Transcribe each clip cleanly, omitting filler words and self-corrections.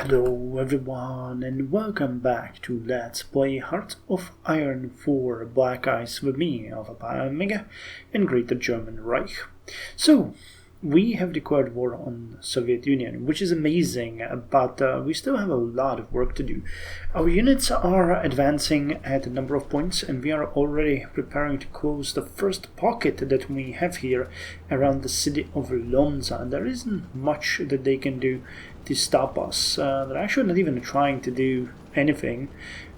Hello everyone and welcome back to Let's Play Hearts of Iron 4 Black Ice with me, Alpha Pi Omega, in Greater German Reich. So, we have declared war on Soviet Union, which is amazing, but we still have a lot of work to do. Our units are advancing at a number of points, and we are already preparing to close the first pocket that we have here around the city of Lonza, and there isn't much that they can do to stop us. They're actually not even trying to do anything.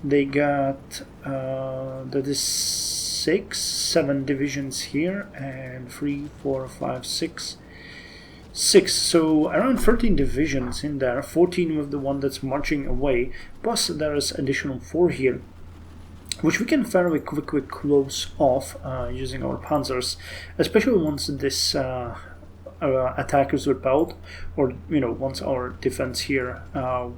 They got that is 7 divisions here, and 3, 4, 5, 6, so around 13 divisions in there, 14 with the one that's marching away, plus there's additional 4 here, which we can fairly quickly close off using our panzers, especially once this attack is repelled, or once our defense here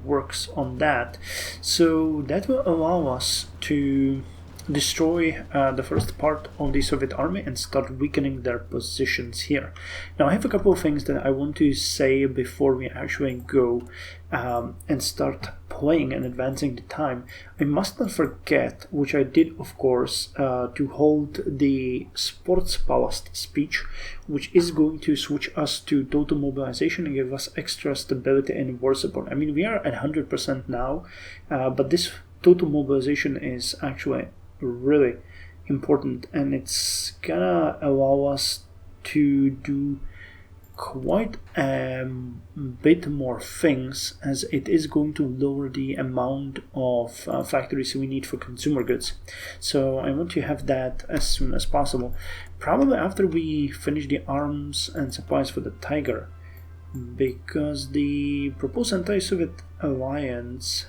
works on that. So that will allow us to destroy the first part of the Soviet army and start weakening their positions here. Now I have a couple of things that I want to say before we actually go and start playing and advancing the time. I must not forget, which I did of course, to hold the Sportspalast speech, which is going to switch us to total mobilization and give us extra stability and war support. I mean, we are at 100% now, but this total mobilization is actually really important, and it's gonna allow us to do quite a bit more things, as it is going to lower the amount of factories we need for consumer goods. So I want to have that as soon as possible, probably after we finish the arms and supplies for the Tiger, because the proposed anti-Soviet alliance,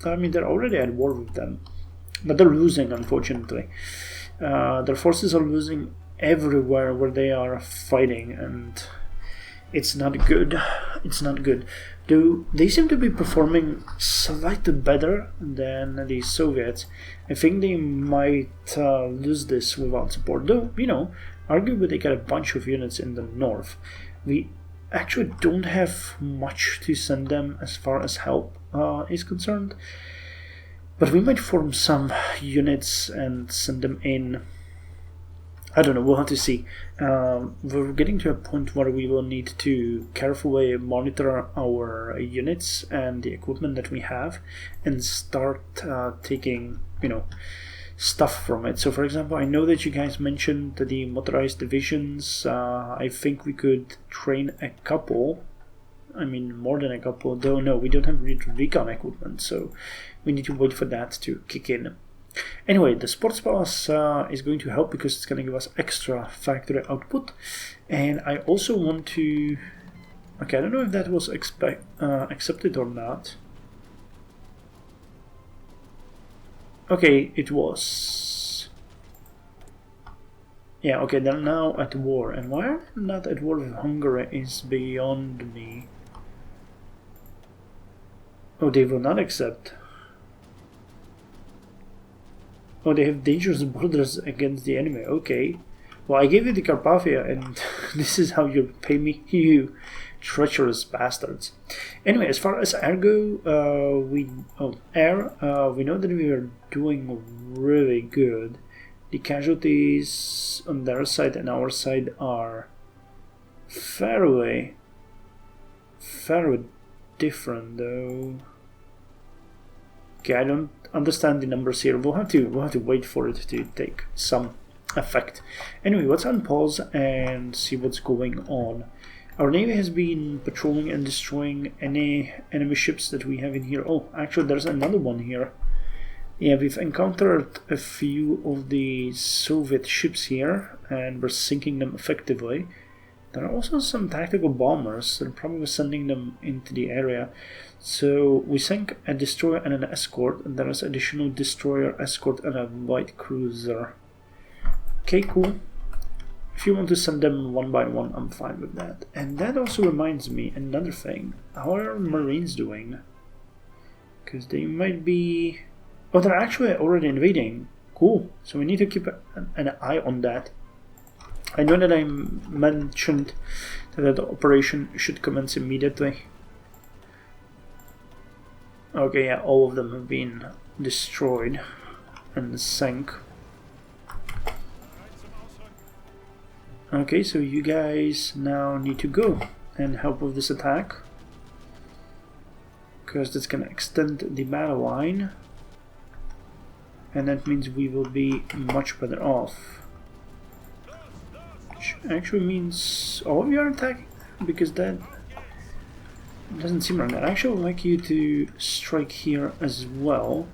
I mean, they're already at war with them, but they're losing, unfortunately. Their forces are losing everywhere where they are fighting, and it's not good. It's not good. Though they seem to be performing slightly better than the Soviets, I think they might lose this without support. Though, arguably they got a bunch of units in the north. We actually don't have much to send them as far as help is concerned, but we might form some units and send them in. I don't know, we'll have to see. We're getting to a point where we will need to carefully monitor our units and the equipment that we have and start taking, stuff from it. So for example, I know that you guys mentioned the motorized divisions. I think we could train a couple. I mean, more than a couple, though no, we don't have recon equipment, so we need to wait for that to kick in. Anyway, the Sports Palace is going to help because it's going to give us extra factory output, and I also want to... Okay, I don't know if that was accepted or not. Okay, it was. Yeah, okay, they're now at war, and why are they not at war with Hungary is beyond me. Oh, they will not accept. Oh, they have dangerous borders against the enemy. Okay. Well, I gave you the Carpathia, and this is how you pay me, you treacherous bastards. Anyway, as far as air go, we know that we are doing really good. The casualties on their side and our side are fairly different, though. Okay, I don't understand the numbers here. We'll have to wait for it to take some effect. Anyway, let's unpause and see what's going on. Our navy has been patrolling and destroying any enemy ships that we have in here. Oh, actually, there's another one here. Yeah, we've encountered a few of the Soviet ships here, and we're sinking them effectively. There are also some tactical bombers that are probably sending them into the area. So we sank a destroyer and an escort, and there is additional destroyer, escort, and a light cruiser. Okay, cool. If you want to send them one by one, I'm fine with that. And that also reminds me another thing. How are Marines doing? Because they might be... Oh, they're actually already invading. Cool. So we need to keep an eye on that. I know that I mentioned So that the operation should commence immediately. Okay, yeah, all of them have been destroyed and sank. Okay, so you guys now need to go and help with this attack, because that's gonna extend the battle line, and that means we will be much better off. Which actually means all of you are attacking, because that doesn't seem right. I'd actually like you to strike here as well.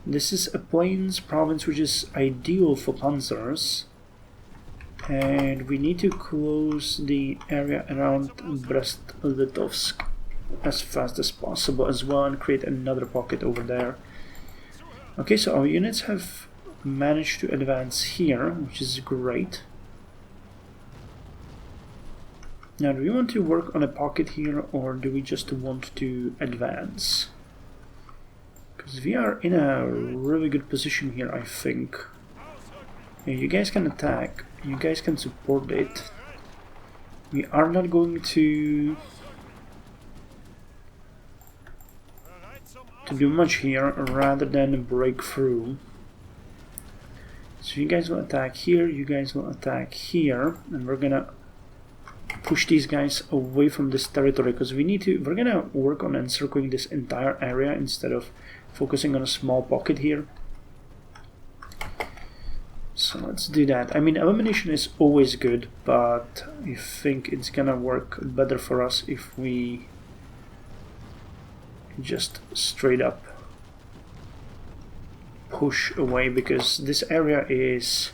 This is a plains province which is ideal for panzers, and we need to close the area around Brest-Litovsk as fast as possible as well, and create another pocket over there. Okay, so our units have managed to advance here, which is great. Now, do we want to work on a pocket here, or do we just want to advance? Because we are in a really good position here, I think. Yeah, you guys can attack, you guys can support it. We are not going to do much here, rather than break through. So you guys will attack here, you guys will attack here, and we're gonna push these guys away from this territory, because we're gonna work on encircling this entire area instead of focusing on a small pocket here. So let's do that. I mean, elimination is always good, but I think it's gonna work better for us if we just straight up push away, because this area is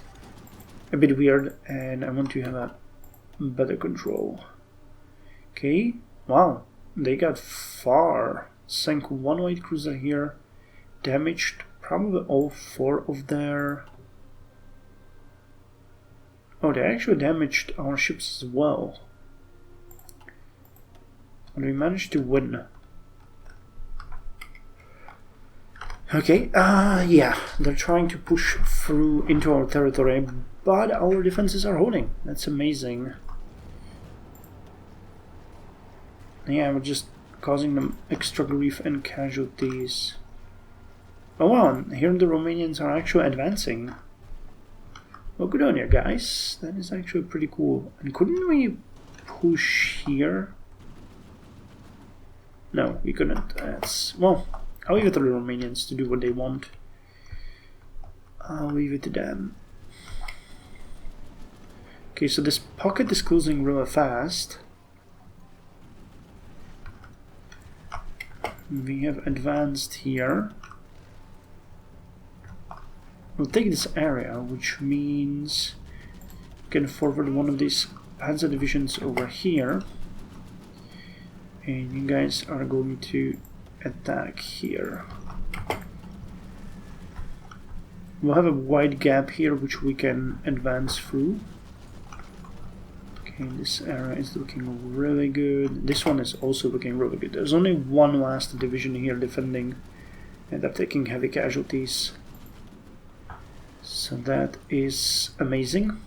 a bit weird and I want to have a better control. Okay, wow, they got far. Sank one light cruiser here, damaged probably all 4 of their... Oh, they actually damaged our ships as well. And we managed to win. Okay, yeah, they're trying to push through into our territory, but our defenses are holding. That's amazing. Yeah, we're just causing them extra grief and casualties. Oh wow, and here the Romanians are actually advancing. Well, good on you guys. That is actually pretty cool. And couldn't we push here? No, we couldn't. That's... well, I'll leave it to the Romanians to do what they want. I'll leave it to them. Okay, so this pocket is closing really fast. We have advanced here. We'll take this area, which means we can forward one of these panzer divisions over here. And you guys are going to attack here. We'll have a wide gap here which we can advance through. Okay, this area is looking really good. This one is also looking really good. There's only one last division here defending, and they're taking heavy casualties. So that is amazing.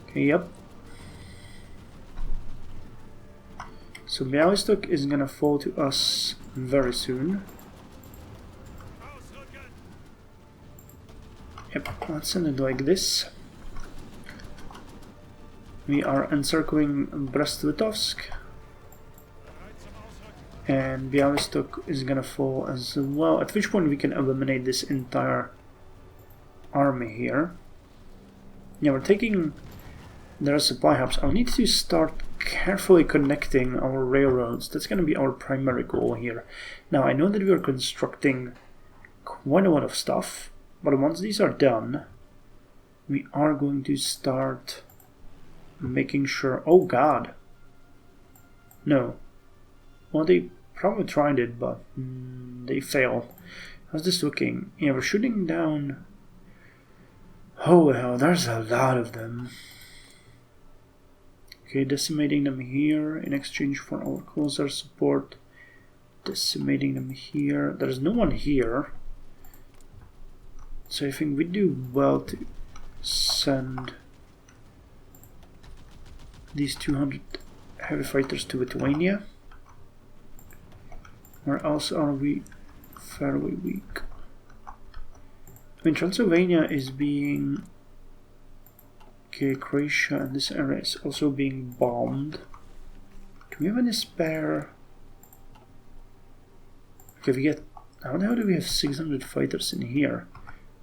Okay, yep. So Bialystok is gonna fall to us very soon. Yep, let's send it like this. We are encircling Brest-Litovsk, and Bialystok is gonna fall as well, at which point we can eliminate this entire army here. Yeah, we're taking their supply hubs. I'll need to start carefully connecting our railroads. That's gonna be our primary goal here. Now, I know that we are constructing quite a lot of stuff, but once these are done, we are going to start making sure... oh god! No. Well, they probably tried it, but they failed. How's this looking? Yeah, we're shooting down... holy hell, there's a lot of them. Okay, decimating them here in exchange for our closer support. Decimating them here. There's no one here. So I think we do well to send these 200 heavy fighters to Lithuania. Where else are we fairly weak? I mean, Transylvania is being... Okay, Croatia and this area is also being bombed. Do we have any spare... Okay, we get... How the hell do we have 600 fighters in here?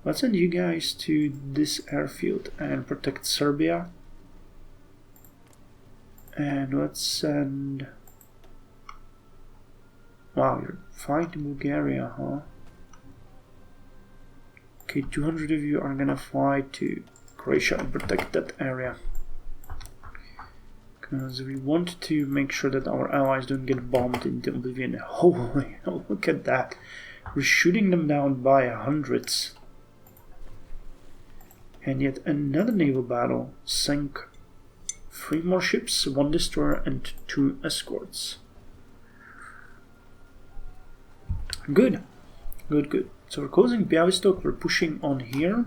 Let's send you guys to this airfield and protect Serbia. And let's send... Wow, you're fighting Bulgaria, huh? Okay, 200 of you are gonna fly to Croatia and protect that area. Because we want to make sure that our allies don't get bombed into oblivion. Holy hell, look at that. We're shooting them down by hundreds. And yet another naval battle sank 3 more ships, 1 destroyer and 2 escorts. Good. Good, good. So we're closing Białystok, we're pushing on here.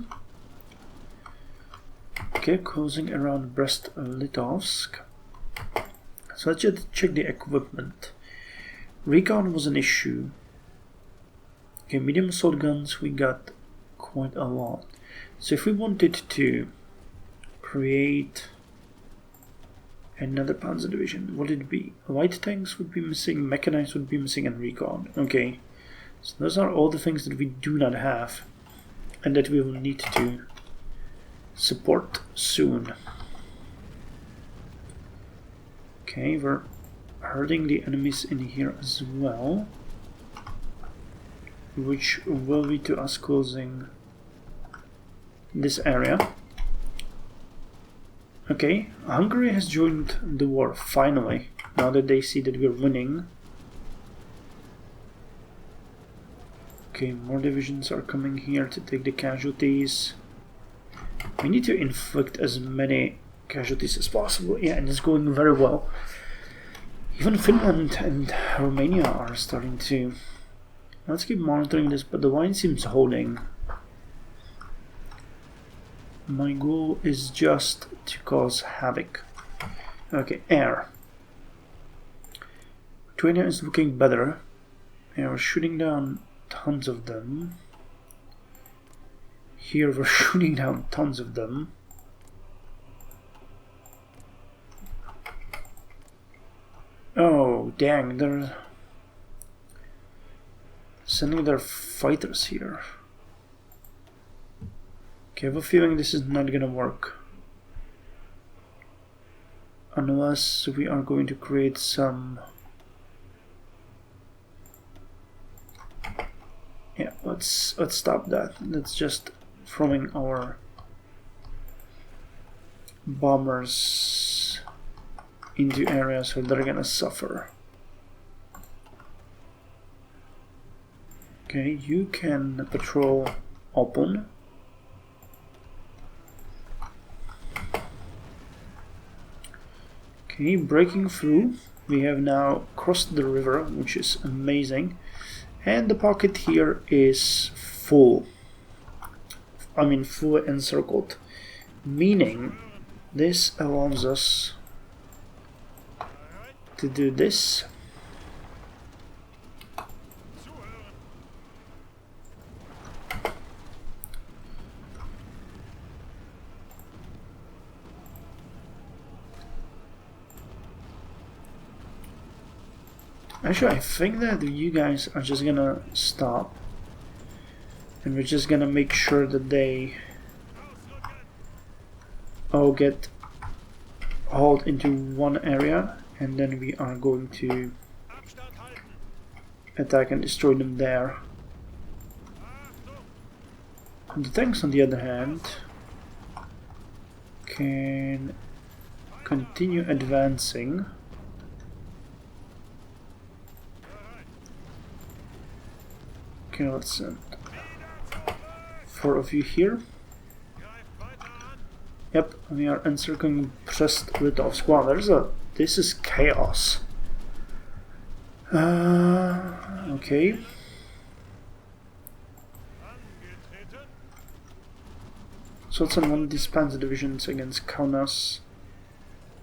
Okay, closing around Brest-Litovsk. So let's just check the equipment. Recon was an issue. Okay, medium assault guns we got quite a lot. So if we wanted to create another Panzer division, what would it be? Light tanks would be missing, mechanized would be missing, and recon. Okay, so those are all the things that we do not have and that we will need to support soon. Okay, we're hurting the enemies in here as well, which will lead to us closing this area. Okay, Hungary has joined the war, finally, now that they see that we're winning. Okay, more divisions are coming here to take the casualties. We need to inflict as many casualties as possible. Yeah, and it's going very well. Even Finland and Romania are starting to... Let's keep monitoring this, but the line seems holding. My goal is just to cause havoc. Okay, air. Lithuania is looking better. Yeah, we're shooting down tons of them. Here we're shooting down tons of them. Oh, dang, they're sending their fighters here. Okay, I have a feeling this is not gonna work. Unless we are going to create some... Yeah, let's stop that. Let's just throwing our bombers into areas where they're gonna suffer. Okay, you can patrol open. Okay, breaking through. We have now crossed the river, which is amazing. And the pocket here is full. I mean, full encircled. Meaning, this allows us to do this. Actually, I think that you guys are just gonna stop, and we're just gonna make sure that they all get hauled into one area, and then we are going to attack and destroy them there. And the tanks, on the other hand, can continue advancing. Okay, let's send 4 of you here. Yep, we are encircling Brest-Litovsk. Wow, this is chaos. Okay. So assaults on one of these panzer divisions against Kaunas.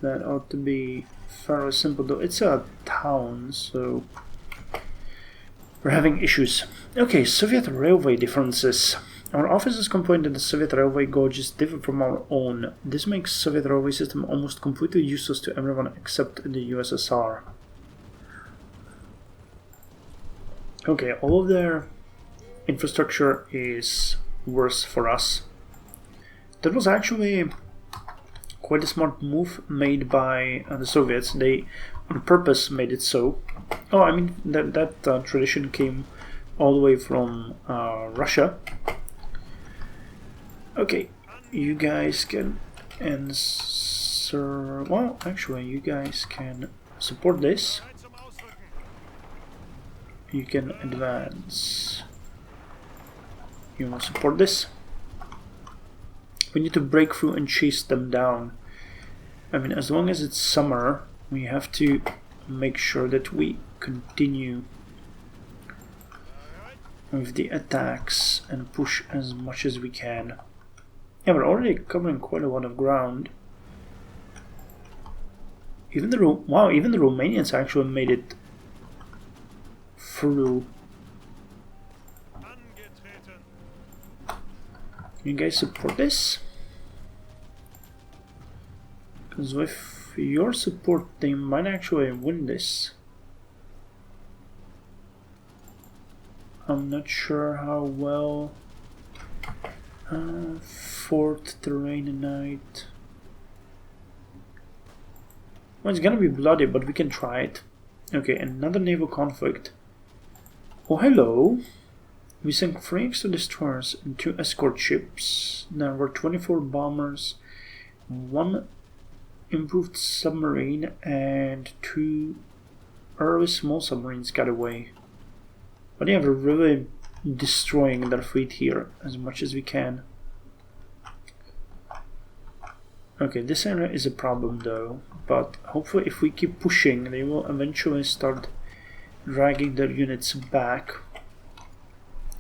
That ought to be fairly simple, though it's a town, so we're having issues. Okay, Soviet railway differences. Our officers complain that the Soviet railway gauges differ from our own. This makes Soviet railway system almost completely useless to everyone except the USSR. Okay, all of their infrastructure is worse for us. That was actually quite a smart move made by the Soviets. They on purpose made it so. Oh, I mean, that tradition came all the way from Russia. Okay, you guys can answer. Well, actually, you guys can support this. You can advance. You will support this. We need to break through and chase them down. I mean, as long as it's summer, we have to make sure that we continue with the attacks and push as much as we can. Yeah, we're already covering quite a lot of ground. Even the Romanians actually made it through. You guys support this? Because with your support, they might actually win this. I'm not sure how well. Fort terrain night. Well, it's gonna be bloody, but we can try it. Okay, another naval conflict. Oh, hello. We sank 3 extra destroyers and 2 escort ships. There were 24 bombers, 1 improved submarine, and 2 early small submarines got away. But yeah, we're really destroying their fleet here as much as we can. Okay, this area is a problem though, but hopefully if we keep pushing, they will eventually start dragging their units back,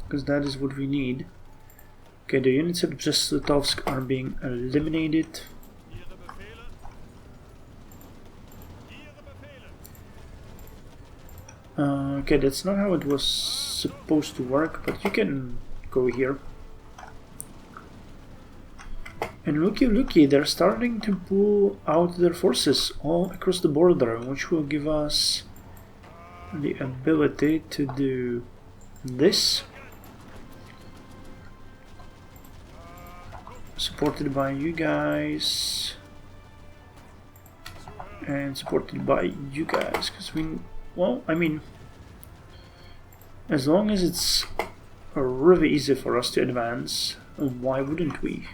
because that is what we need. Okay, the units at Brest-Litovsk are being eliminated. Okay, that's not how it was supposed to work, but you can go here. And looky, they're starting to pull out their forces all across the border, which will give us the ability to do this. Supported by you guys. And supported by you guys, because well, I mean, as long as it's really easy for us to advance, why wouldn't we?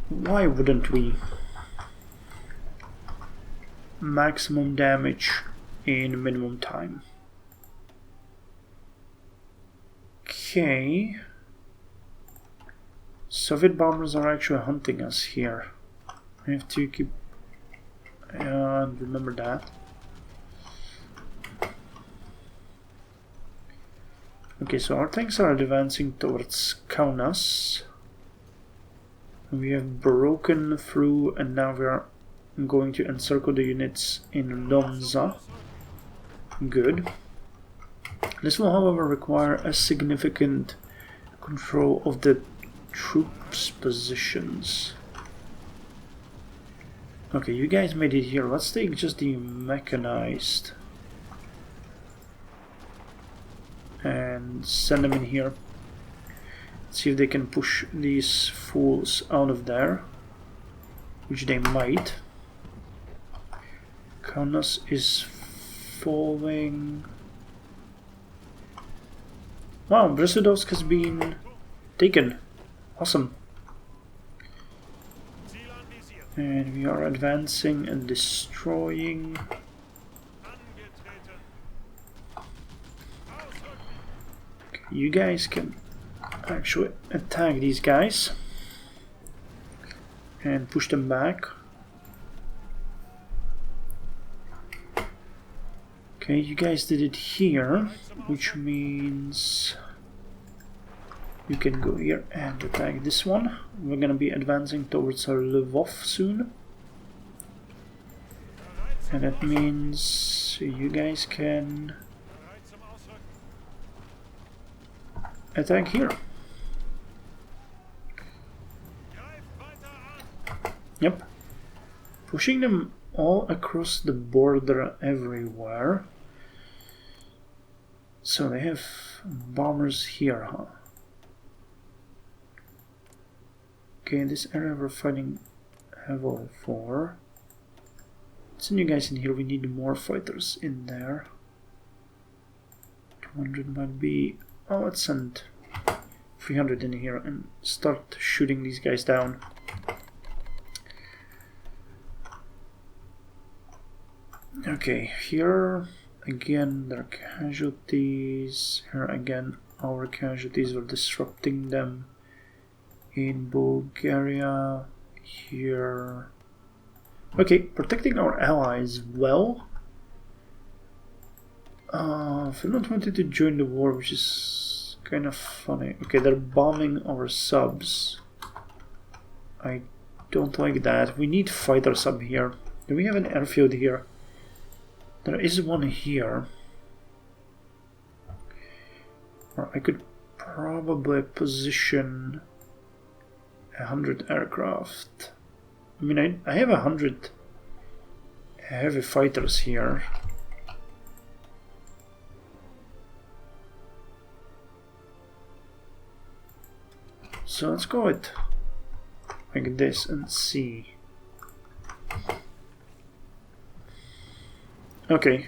Why wouldn't we? Maximum damage in minimum time. Okay. Soviet bombers are actually hunting us here. I have to keep remember that. Okay, so our tanks are advancing towards Kaunas. We have broken through, and now we are going to encircle the units in Lonza. Good. This will, however, require a significant control of the troops' positions. Okay, you guys made it here. Let's take just the mechanized and send them in here. See if they can push these fools out of there, which they might. Kaunas is falling. Wow, Brest-Litovsk has been taken. Awesome. And we are advancing and destroying. Okay, you guys can actually attack these guys and push them back. Okay, you guys did it here, which means You can go here and attack this one. We're gonna be advancing towards our Lvov soon. And that means you guys can attack here. Yep. Pushing them all across the border everywhere. So they have bombers here, huh? Okay, in this area we're fighting heavily for. Send you guys in here, we need more fighters in there. 200 might be... oh, let's send 300 in here and start shooting these guys down. Okay, here again there are casualties. Here again our casualties are disrupting them. In Bulgaria, here... okay, protecting our allies well. Finland wanted to join the war, which is kind of funny. Okay, they're bombing our subs. I don't like that. We need fighter sub here. Do we have an airfield here? There is one here. Or I could probably position 100 aircraft. I mean, I have 100 heavy fighters here. So let's go it like this and see. Okay.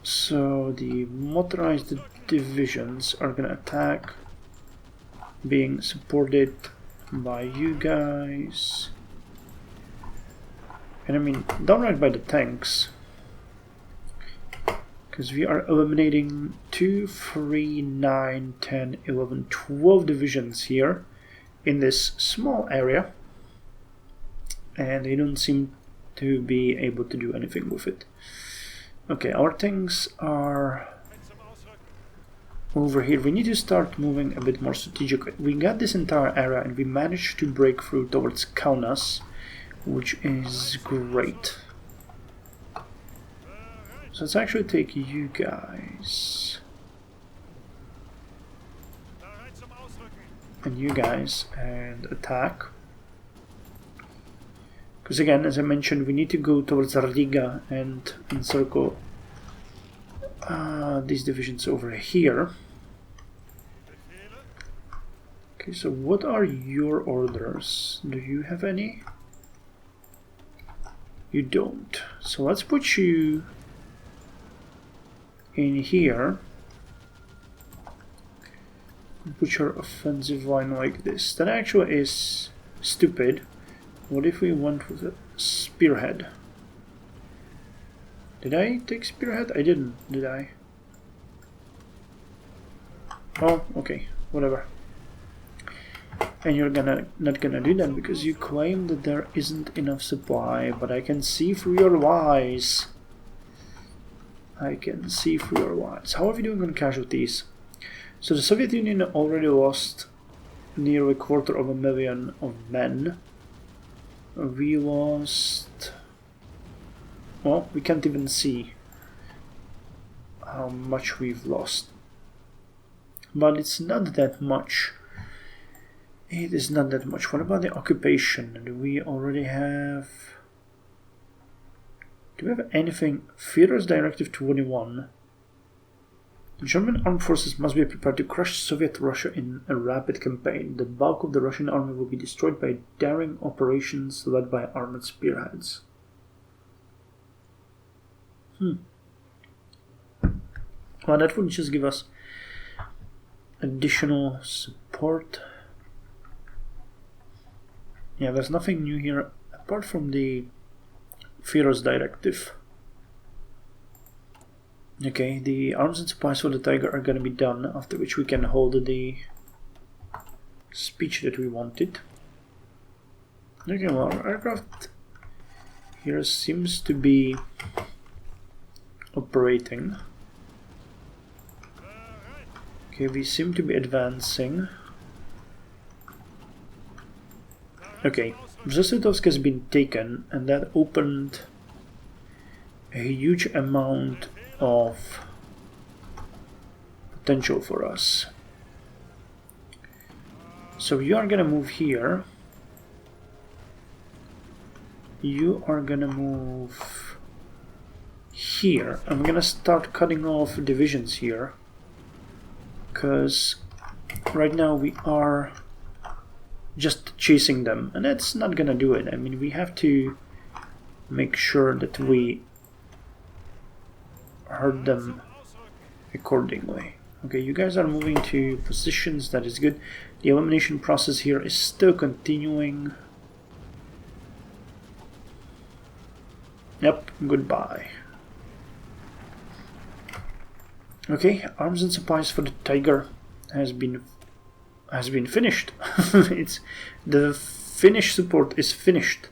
So the motorized divisions are gonna attack, being supported by you guys. And I mean, downright by the tanks. Because we are eliminating 2, 3, 9, 10, 11, 12 divisions here in this small area. And they don't seem to be able to do anything with it. Okay, our tanks are over here. We need to start moving a bit more strategically. We got this entire area and we managed to break through towards Kaunas, which is great. So let's actually take you guys and you guys and attack. Because again, as I mentioned, we need to go towards Riga and encircle these divisions over here. Okay, so what are your orders? Do you have any? You don't. So let's put you in here. Put your offensive line like this. That actually is stupid. What if we went with a spearhead? Did I take spearhead? I didn't, did I? Oh, okay, whatever. And you're not gonna do that because you claim that there isn't enough supply, but I can see through your lies. I can see through your lies. How are we doing on casualties? So the Soviet Union already lost nearly 250,000 of men. We lost... well, we can't even see how much we've lost. But it's not that much. It is not that much. What about the occupation? Do we already have... do we have anything? Führer's Directive 21. The German armed forces must be prepared to crush Soviet Russia in a rapid campaign. The bulk of the Russian army will be destroyed by daring operations led by armored spearheads. Well, that would just give us additional support. Yeah, there's nothing new here apart from the Führer's Directive. Okay, the arms and supplies for the Tiger are gonna be done, after which we can hold the speech that we wanted. Okay, well, our aircraft here seems to be operating. Okay, we seem to be advancing. Okay, Brzezitovsk has been taken, and that opened a huge amount of potential for us. So you are gonna move here. You are gonna move here. I'm gonna start cutting off divisions here, because right now we are just chasing them, and that's not gonna do it. I mean, we have to make sure that we hurt them accordingly. Okay, you guys are moving to positions, that is good. The elimination process here is still continuing. Yep, goodbye. Okay, arms and supplies for the Tiger has been finished. It's the Finnish support is finished.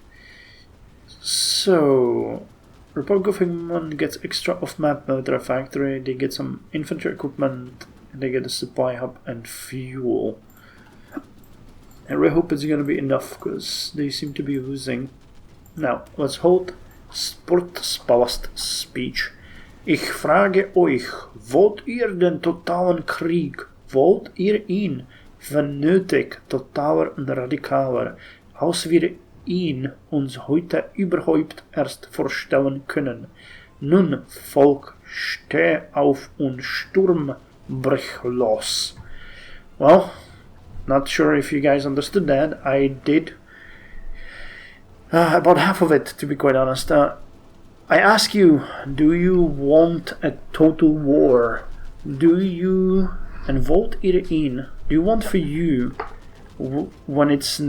So Republic of England gets extra off-map military factory. They get some infantry equipment. And they get a supply hub and fuel. I really hope it's gonna be enough, because they seem to be losing. Now let's hold Sportspalast speech. Ich frage euch, wollt ihr den totalen Krieg? Wollt ihr ihn, wenn nötig, totaler und radikaler, als wir ihn uns heute überhaupt erst vorstellen können? Nun, Volk, steh auf und Sturm, brich los. Well, not sure if you guys understood that. I did. About half of it, to be quite honest. I ask you, do you want a total war? Do you, and vote it in, do you want for you, when it's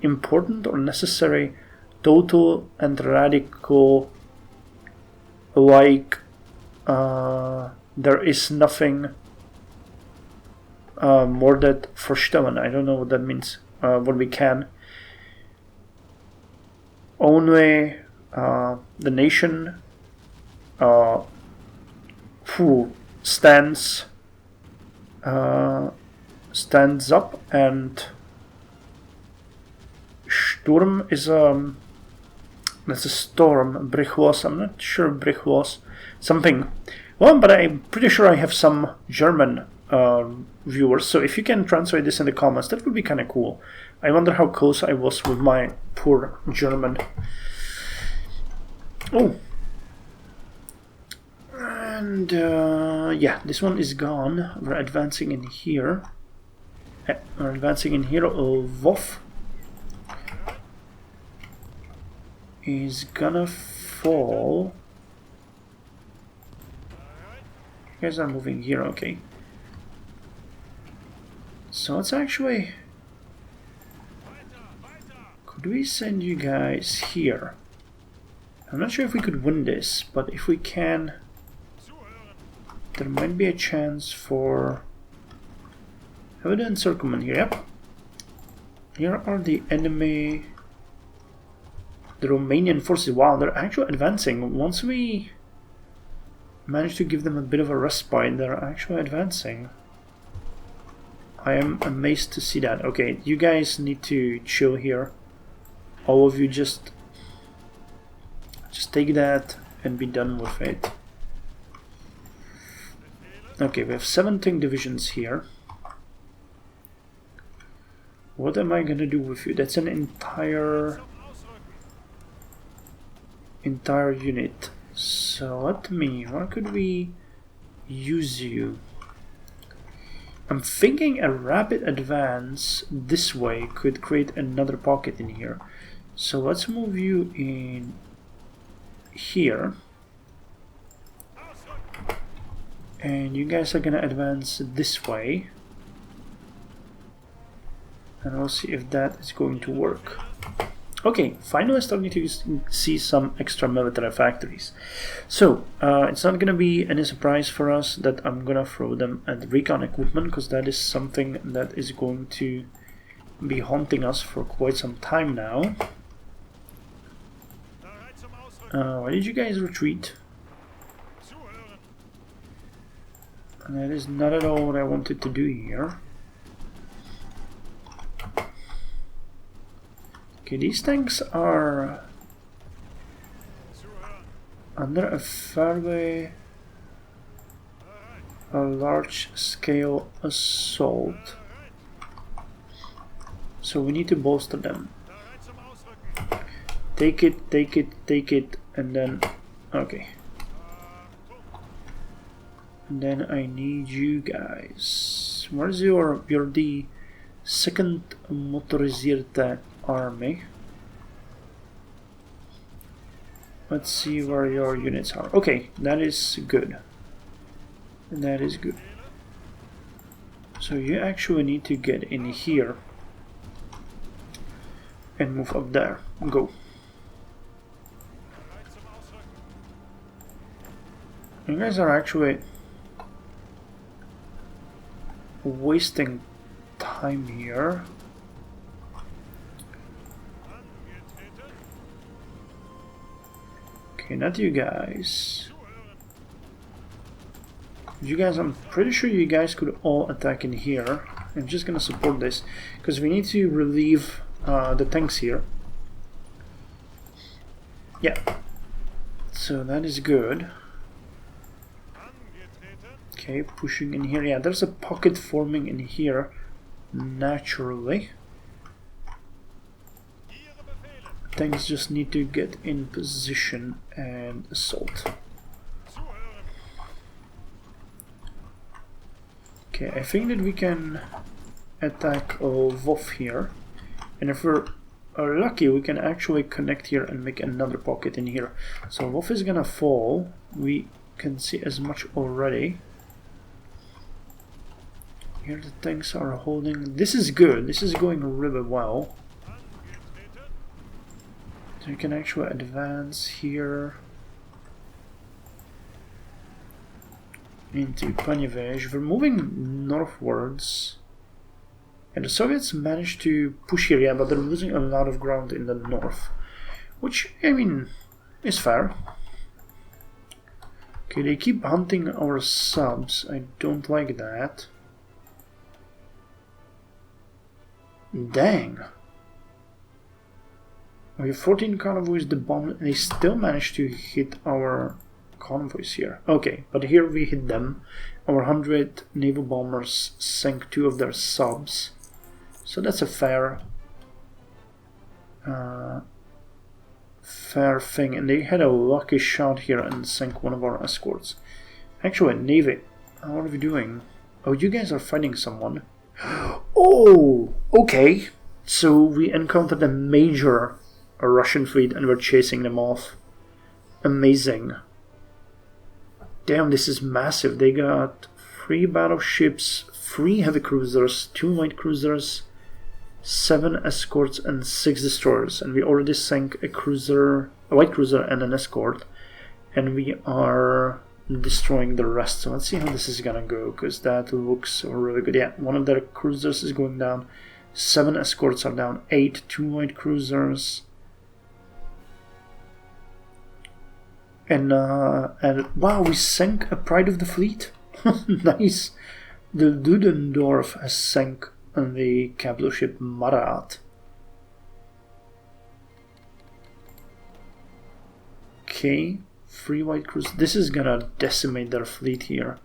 important or necessary, total and radical, like there is nothing more than vorstellen? I don't know what that means. What we can. Only the nation who stands up, and Sturm is that's a storm. Brichlos, I'm not sure Brichlos something. Well, but I'm pretty sure I have some German viewers, so if you can translate this in the comments, that would be kind of cool. I wonder how close I was with my poor German. Oh, and yeah, this one is gone. We're advancing in here. We're advancing in here. Wolf is gonna fall. You guys are moving here, okay. So let's actually... Could we send you guys here? I'm not sure if we could win this, but if we can, there might be a chance for... Have we done encirclement here? Yep. Here are the enemy... The Romanian forces. Wow, they're actually advancing. Once we manage to give them a bit of a respite, they're actually advancing. I am amazed to see that. Okay, you guys need to chill here. All of you just take that and be done with it. Okay, we have 17 divisions here. What am I gonna do with you? That's an entire unit. So let me, where could we use you? I'm thinking a rapid advance this way could create another pocket in here. So let's move you in here. And you guys are gonna advance this way. And we'll see if that is going to work. Okay, finally starting to see some extra military factories. So, it's not going to be any surprise for us that I'm going to throw them at recon equipment, because that is something that is going to be haunting us for quite some time now. Why did you guys retreat? And that is not at all what I wanted to do here. Okay, these tanks are under a fairly large scale assault. So we need to bolster them. Take it, take it, take it, and then... okay. And then I need you guys. Where's you're the second motorisierte army. Let's see where your units are. Okay, that is good. That is good. So you actually need to get in here and move up there. Go. You guys are actually wasting time here. Okay, not you guys. You guys, I'm pretty sure you guys could all attack in here. I'm just gonna support this because we need to relieve the tanks here. Yeah. So that is good. Okay, pushing in here. Yeah, there's a pocket forming in here naturally. Tanks just need to get in position and assault. Okay, I think that we can attack Wolf here, and if we're lucky we can actually connect here and make another pocket in here. So Wolf is gonna fall. We can see as much already. Here the tanks are holding. This is good. This is going really well. So you can actually advance here into Panevej. We're moving northwards. And the Soviets managed to push here, yeah, but they're losing a lot of ground in the north. Which, I mean, is fair. Okay, they keep hunting our subs. I don't like that. Dang. We have 14 convoys, the bomb, they still managed to hit our convoys here. Okay, but here we hit them. Our 100 naval bombers sank 2 of their subs. So that's a fair thing. And they had a lucky shot here and sank one of our escorts. Actually, Navy, what are we doing? Oh, you guys are fighting someone. Oh, okay. So we encountered a major Russian fleet and we're chasing them off. Amazing. Damn, this is massive. They got 3 battleships, 3 heavy cruisers, 2 light cruisers, 7 escorts and 6 destroyers. And we already sank a cruiser, a white cruiser and an escort. And we are destroying the rest. So let's see how this is gonna go, because that looks really good. Yeah, one of their cruisers is going down. 7 escorts are down. 8, 2 light cruisers. And wow, we sank a Pride of the Fleet. Nice. The Ludendorff has sank on the capital ship Marat. Okay, 3 white cruisers. This is gonna decimate their fleet here.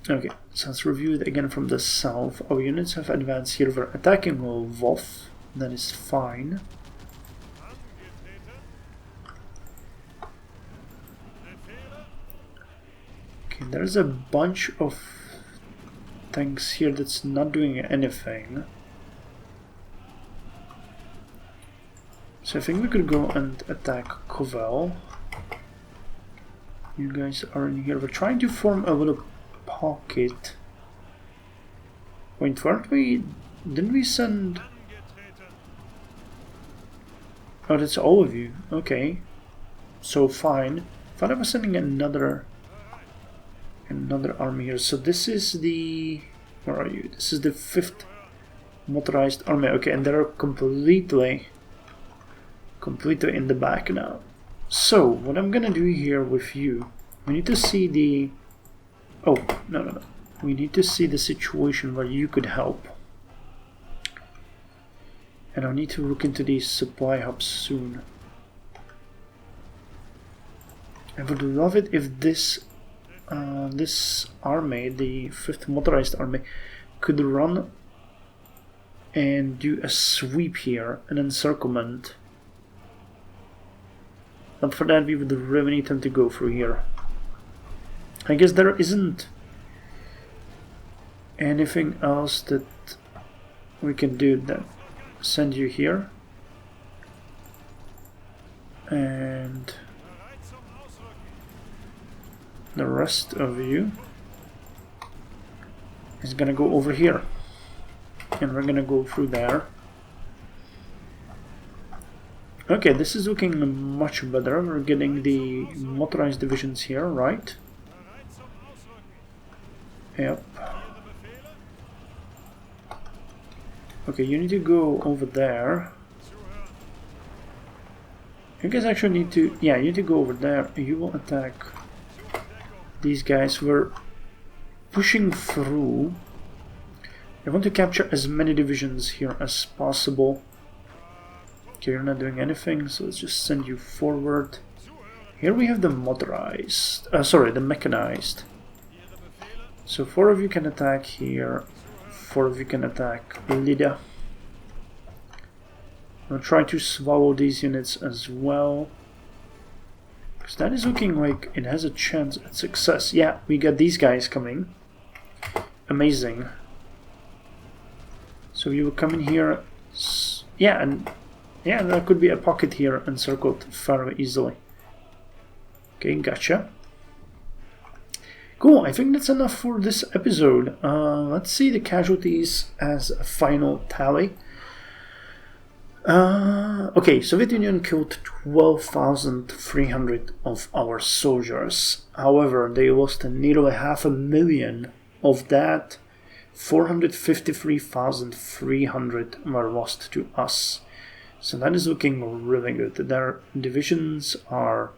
Okay, so let's review it again from the south. Our units have advanced here. We're attacking Wolf. That is fine. Okay, there's a bunch of tanks here that's not doing anything. So I think we could go and attack Kovel. You guys are in here. We're trying to form a little pocket. Wait, weren't we? Didn't we send? Oh, that's all of you. Okay. So fine. Thought I was sending another army here. So this is the... Where are you? This is the 5th motorized army. Okay, and they're completely in the back now. So what I'm gonna do here with you, we need to see the Oh, no. We need to see the situation where you could help. And I need to look into these supply hubs soon. I would love it if this this army, the 5th Motorized Army, could run and do a sweep here, an encirclement. But for that we would really need them to go through here. I guess there isn't anything else that we can do then. Send you here. And the rest of you is gonna go over here. And we're gonna go through there. Okay, this is looking much better. We're getting the motorized divisions here, right? Yep. Okay, you need to go over there. You guys actually need to... yeah, you need to go over there. You will attack these guys. We're pushing through. I want to capture as many divisions here as possible. Okay, you're not doing anything, so let's just send you forward. Here we have the motorized, the mechanized. So 4 of you can attack here, 4 of you can attack Lydia. I'll try to swallow these units as well, because that is looking like it has a chance at success. Yeah, we got these guys coming. Amazing. So you will come in here. Yeah, and yeah, there could be a pocket here encircled fairly easily. Okay, gotcha. Cool, I think that's enough for this episode. Let's see the casualties as a final tally. Okay, Soviet Union killed 12,300 of our soldiers. However, they lost nearly 500,000 of that. 453,300 were lost to us. So that is looking really good. Their divisions are,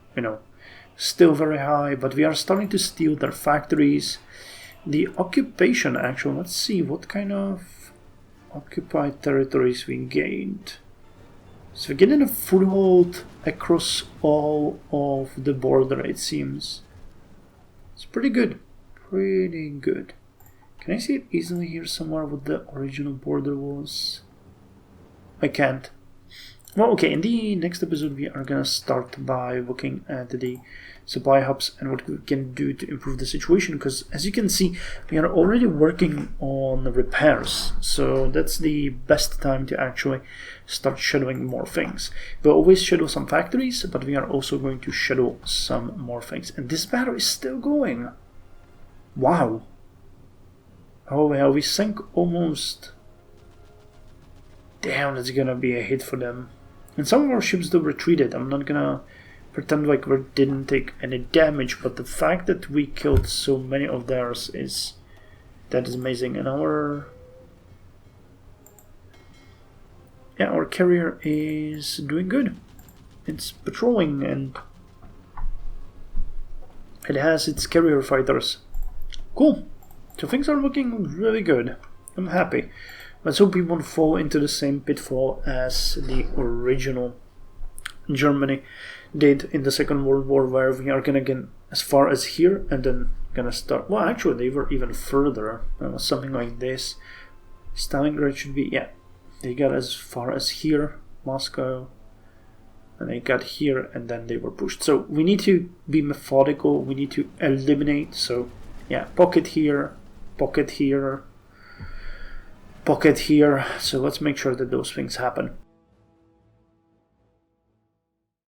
still very high, but we are starting to steal their factories. The occupation, actually, let's see what kind of occupied territories we gained. So we're getting a foothold across all of the border, it seems. It's pretty good. Pretty good. Can I see it easily here somewhere what the original border was? I can't. Well, okay, in the next episode we are gonna start by looking at the supply hubs and what we can do to improve the situation, because as you can see we are already working on the repairs, so that's the best time to actually start shadowing more things. We'll always shadow some factories, but we are also going to shadow some more things. And this battle is still going. Wow. Oh well, we sank almost. Damn, that's gonna be a hit for them. And some of our ships though retreated. I'm not gonna pretend like we didn't take any damage, but the fact that we killed so many of theirs is amazing. And our carrier is doing good. It's patrolling and it has its carrier fighters. Cool. So things are looking really good. I'm happy. Let's hope we won't fall into the same pitfall as the original Germany did in the Second World War, where we are gonna get as far as here and then gonna start. Well, actually, they were even further. Something like this. Stalingrad should be, yeah. They got as far as here, Moscow, and they got here, and then they were pushed. So we need to be methodical. We need to eliminate. So yeah, pocket here, pocket here. Pocket here, so let's make sure that those things happen.